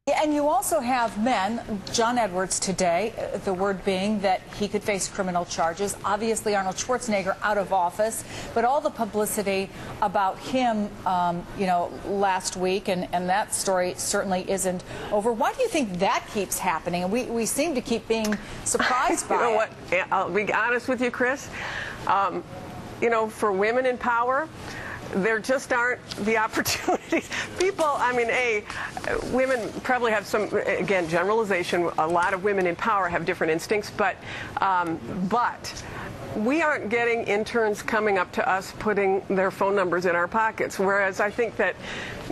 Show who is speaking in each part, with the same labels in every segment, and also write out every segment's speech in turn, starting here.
Speaker 1: And you also have men, John Edwards today, the word being that he could face criminal charges. Obviously, Arnold Schwarzenegger out of office, but all the publicity about him, last week, and that story certainly isn't over. Why do you think that keeps happening? And we seem to keep being surprised by it.
Speaker 2: You know what? I'll be honest with you, Chris. For women in power, there just aren't the opportunities. Women probably have some, again, generalization. A lot of women in power have different instincts, but we aren't getting interns coming up to us putting their phone numbers in our pockets, whereas I think that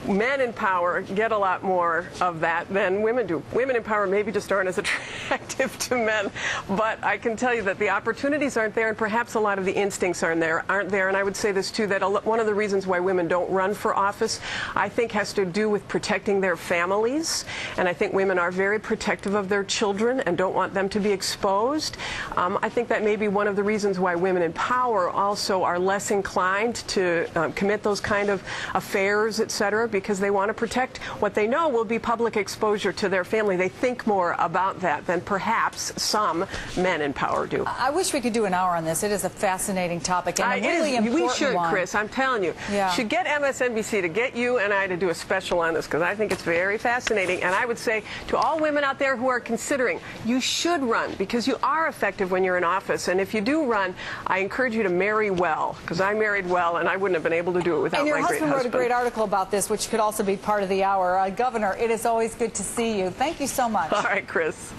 Speaker 2: men in power get a lot more of that than women do. Women in power maybe just aren't as attractive to men, but I can tell you that the opportunities aren't there, and perhaps a lot of the instincts aren't there. And I would say this too, that one of the reasons why women don't run for office, I think, has to do with protecting their families, and I think women are very protective of their children and don't want them to be exposed. I think that may be one of the reasons why women in power also are less inclined to commit those kind of affairs, etc., because they want to protect what they know will be public exposure to their family. They think more about that than perhaps some men in power do.
Speaker 1: I wish we could do an hour on this. It is a fascinating topic and a really important
Speaker 2: one. We should, Chris. I'm telling you.
Speaker 1: Yeah.
Speaker 2: Should get MSNBC to get you and I to do a special on this, because I think it's very fascinating. And I would say to all women out there who are considering, you should run, because you are effective when you're in office. And if you do run, I encourage you to marry well, because I married well and I wouldn't have been able to do it without my great husband.
Speaker 1: And your husband wrote a great article about this, which could also be part of the hour. Governor, it is always good to see you. Thank you so much.
Speaker 2: All right, Chris.